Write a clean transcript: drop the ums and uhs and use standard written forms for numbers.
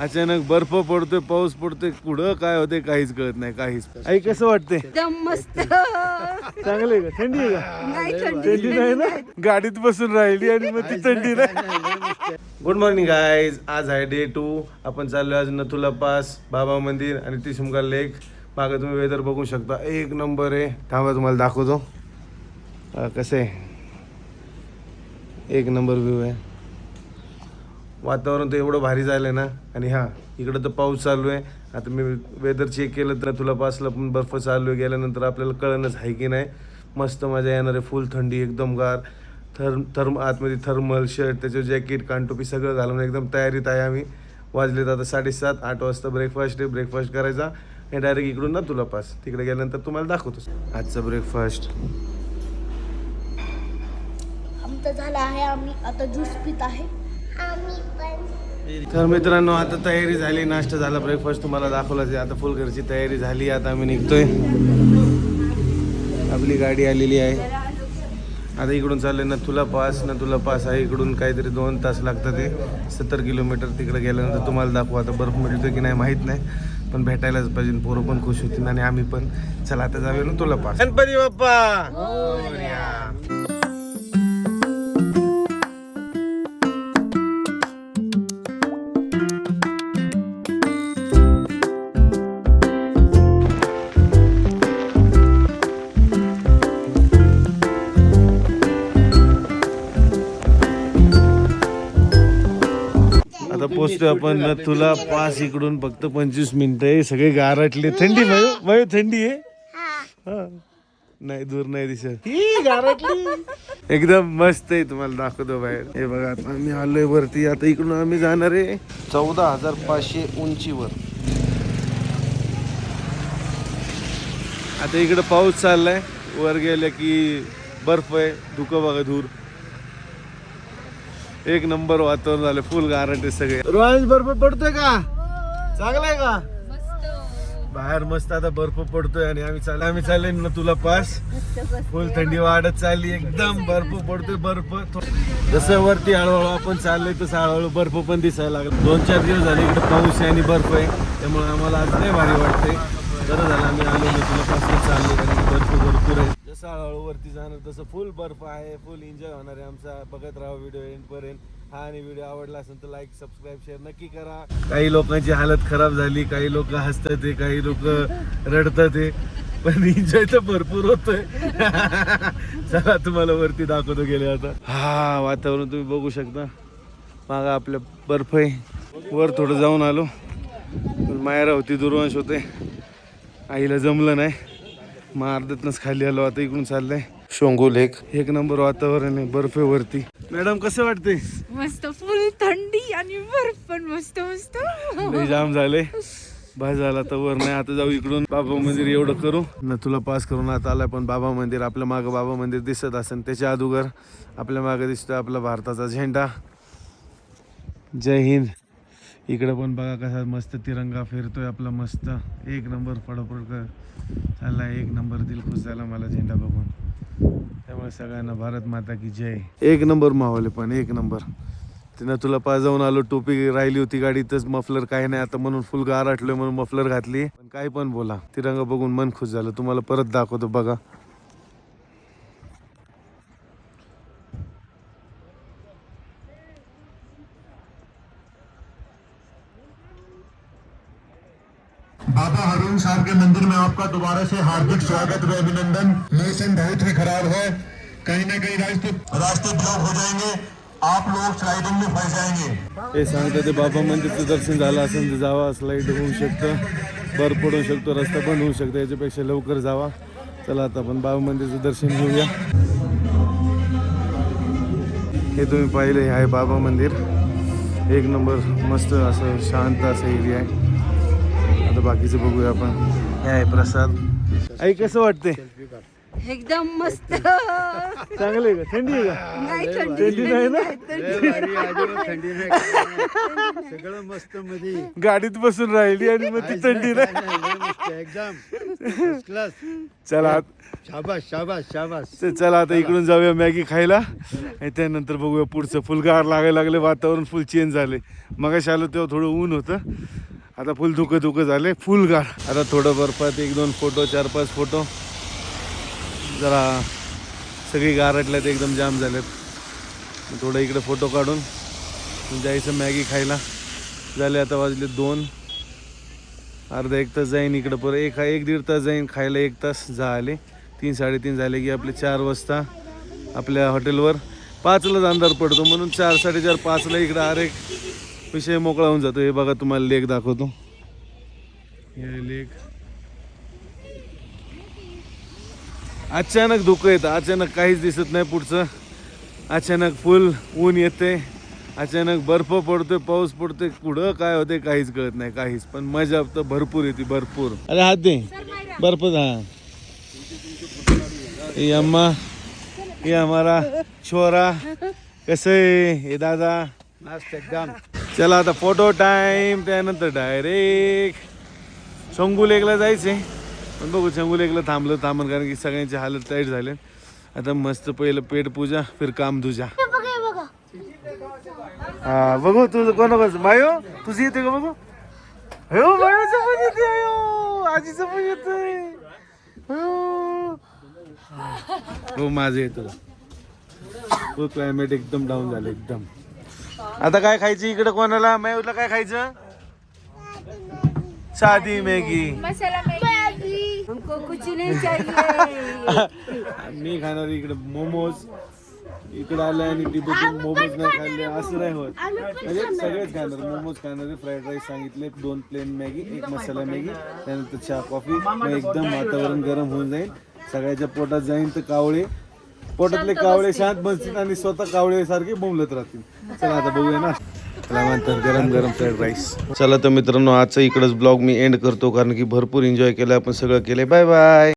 अचानक बर्फ पडतोय, पाऊस पडतोय, कुठं काय होते काहीच कळत नाही. काहीच. आई कसं वाटतंय? एकदम मस्त. चांगलं आहे का? थंडी आहे का? नाही थंडी नाही ना, गाडीत बसून राहिली आणि मग ती थंडी नाही. गुड मॉर्निंग गाईज, आज आहे डे 2. आपण चाललो आज नथुला पास, बाबा मंदिर आणि तिशुमगा लेक. मागं तुम्ही वेदर बघू शकता, एक नंबर आहे. थांबा तुम्हाला दाखवतो कसं आहे. एक नंबर व्ह्यू आहे. वातावरण तर एवढं भारी झालंय ना. आणि हा इकडं तर पाऊस चालू आहे. आता मी वेदर चेक केलं तर तुला पासला पण बर्फ चालू आहे. गेल्यानंतर आपल्याला कळणच आहे की नाही. मस्त मजा येणार आहे. फुल थंडी, एकदम गार. आतमध्ये थर्मल शर्ट, त्याचं जॅकेट, कानटोपी सगळं घालून एकदम तयारीत आहे आम्ही. वाजलेत आता 7:30. 8 वाजता ब्रेकफास्ट आहे. ब्रेकफास्ट करायचा आणि डायरेक्ट इकडून ना तुला पास. तिकडे गेल्यानंतर तुम्हाला दाखवतोस आजचा ब्रेकफास्ट. आमचं झालं आहे, आम्ही आता ज्यूस पित आहे. तर मित्रांनो, आता तयारी झाली, नाश्ता झाला, ब्रेकफास्ट तुम्हाला दाखवलाच आहे. आता फुल घरची तयारी झाली. आता आम्ही निघतोय. आपली गाडी आलेली आहे. आता इकडून चालले नथुला पास आहे. इकडून काहीतरी 2 तास लागतात. ते 70 किलोमीटर. तिकडे गेल्यानंतर तुम्हाला दाखवू. आता बर्फ मिळतो की नाही माहीत नाही, पण भेटायलाच पाहिजे. पोरं पण खुश होतील आणि आम्ही पण. चला आता जाऊया नथुला पास. गणपती बाप्पा. आता पोचतोय आपण नथुला पास. इकडून फक्त 25 मिनिटं आहे. सगळे गारटले. थंडी मयो थंडी आहे. हा. नाही, दूर नाही दिसत. ही गारटली एकदम मस्त आहे. तुम्हाला दाखवतो बाहेर. हे बघा, आता आम्ही आलोय वरती. आता इकडून आम्ही जाणार आहे 14,500 उंचीवर. आता इकडे पाऊस चाललाय. वर गेल्या की बर्फ आहे. धुकं बघा दूर. एक नंबर वातावरण झालं. फुल गारंटी सगळे. रोज बर्फ पडतोय का? चांगला आहे का? बाहेर मस्त आता बर्फ पडतोय आणि आम्ही चाललोय नथुला पास. फुल थंडी वाढत चालली. एकदम बर्फ पडतोय. बर्फ जसं वरती हळूहळू आपण चाललोय तसं हळूहळू बर्फ पण दिसायला लागला. 2-4 दिवस झाले इकडे पाऊस आहे आणि बर्फ आहे. त्यामुळे आम्हाला आज नाही भारी वाटतंय. बरं झालं आम्ही आलो नथुला पासून चाललो, कारण बर्फ भरपूर आहे. जसं हळूहळू वरती जाणार तसं फुल बर्फ आहे. फुल एन्जॉय होणार आहे आमचा. बघत राहा व्हिडिओ एंड पर्यंत. हा, आणि व्हिडिओ आवडला असेल तर लाईक, सबस्क्राईब, शेअर नक्की करा. काही लोकांची हालत खराब झाली, काही लोक हसतात, काही लोक रडतात, पण एन्जॉय तर भरपूर होतोय. चला तुम्हाला वरती दाखवतो गेले आता. हा, वातावरण तुम्ही बघू शकता. मागा आपल्या बर्फ आहे. वर थोडं जाऊन आलो, पण मायरा होती, दुर्वंश होते, आईला जमलं नाही. मग अर्ध्यातनच खाली आलो. आता इकडून चाललंय शोंगू लेक. एक नंबर वातावरण आहे. बर्फ आहे वरती. मॅडम कसं वाटतंय? मस्त. फुल थंडी आणि बर्फ पण मस्त मस्त. लय जाम झाले. बस झाला तर वर नाही. आता जाऊ इकडून बाबा मंदिर. एवढं करू. नथुला पास करून आता आलाय. पण बाबा मंदिर आपल्या मागं, बाबा मंदिर दिसत असेल. त्याच्या अगोदर आपल्या मागं दिसतोय आपला भारताचा झेंडा. जय हिंद. इकडे पण बघा कसा मस्त तिरंगा फिरतोय आपला. मस्त एक नंबर फडफड चाललाय. एक नंबर. दिल खुश झाला मला झेंडा बघून. त्यामुळे सगळ्यांना भारत माता की जय. एक नंबर माहोल आहे. पण एक नंबर. तिनं तुला पास जाऊन आलो. टोपी राहिली होती गाडीतच. मफलर काही नाही आता म्हणून फुल गार आटलोय म्हणून मफलर घातली. पण काही पण बोला, तिरंगा बघून मन खुश झालं. तुम्हाला परत दाखवतो बघा. बाबा हरून साहब के मंदिर में आपका दोबारा से हार्दिक स्वागत व अभिनंदन। मौसम बहुत ही खराब है, कहीं ना कहीं रास्ते ब्लॉक हो जाएंगे, आप लोग स्लाइडिंग में फंस जाएंगे। हे सांगतं ते बाबा मंदिरचं दर्शन झालं असेल तर जावा. स्लाईड होऊ शकतं, बर्फ पडू शकतो, रस्ता बंद होऊ शकतो. याच्यापेक्षा लवकर जावा. चला आता आपण बाबा मंदिरचं दर्शन घेऊया. हे तुम्ही पाहिलं, हे आहे बाबा मंदिर. एक नंबर मस्त असं शांत असं एरिया आहे. आता बाकीचं बघूया आपण. हे आहे प्रसाद. आई कसं वाटते? एकदम मस्त. चांगलं आहे का? थंडी आहे का? नाही थंडी नाही ना. थंडी नाही, सगळं मस्त मध्ये गाडीत बसून राहिली आणि मग ती थंडी नाही. एकदम क्लास चला शाबास शाबास शाबास. चला आता इकडून जाऊया मॅगी खायला आणि त्यानंतर बघूया पुढचं. फुलगार लागायला लागले, वातावरण फुल चेंज झाले. मगाशी आलो तेव्हा थोडं ऊन होतं, आता फुल धुकं झाले, फुलगार. आता थोडं बर्फात 1-2 फोटो, 4-5 फोटो. जरा सगळी गारटल्यात, एकदम जाम झालेत. थोडं इकडे फोटो काढून जायचं मॅगी खायला. झाले आता वाजले 2. अर्धा 1 तास जाईन इकडं, परत 1-1.5 तास जाईन खायला. 1 तास झाले, 3-3:30 झाले की आपले 4 वाजता आपल्या हॉटेलवर. 5ला अंधार पडतो, म्हणून 4-4:30 5ला इकडं आरेक विषय मोकळा होऊन जातो. हे बघा तुम्हाला लेक दाखवतो. हे लेक अचानक धुकं येतं, अचानक काहीच दिसत नाही पुढचं. अचानक फुल ऊन येते, अचानक बर्फ पडतोय, पाऊस पडतोय, कुठं काय होते काहीच कळत नाही, काहीच. पण मजा तर भरपूर येते, भरपूर. अरे हात दे बर्फ. हा ये अम्मा, ये हमारा छोरा. कसं आहे हे दादा? मस्त एकदम. चला आता फोटो टाइम. त्यानंतर डायरेक्ट शंभू लेकला जायचे, पण बघू शंभू लेकला थांबलं कारण की सगळ्यांचे हालत टाईट झाले. आता मस्त पहिलं पेट पूजा, फिर काम तुझा. हा बघू तुझं कोण बायो तुझी येते का बघू. हो बायोचं पण येते, अयो आजीचं पण येतंय. हो माझं येतं. हो क्लायमेट एकदम डाऊन झालं एकदम. आता काय खायचं इकडे कोणाला? मयूरला काय खायचं? साधी मॅगी. मसाला मॅगी हमको कुछ नहीं चाहिए. मी खाणार इकडे मोमोज. इकडे आले आणि तिबेटी मोमोज नाही खाल्ले असं नाही होत. म्हणजे सगळेच खाणार. मोमोज खाणारे, फ्राईड राईस सांगितले, 2 प्लेन मॅगी, 1 मसाला मॅगी, त्यानंतर चहा कॉफी. मग एकदम वातावरण गरम होऊन जाईल, सगळ्याच्या पोटात जाईल तर कावळे, पोटातले कावळे शांत बसतील आणि स्वतः कावळे सारखे बोंबलत राहतील. चला आता बघूया ना. त्यानंतर गरम गरम फ्राईड राईस. चला तर मित्रांनो, आजचा इकडंच ब्लॉग मी एंड करतो, कारण की भरपूर एन्जॉय केलं आपण, सगळं केलं. Bye bye.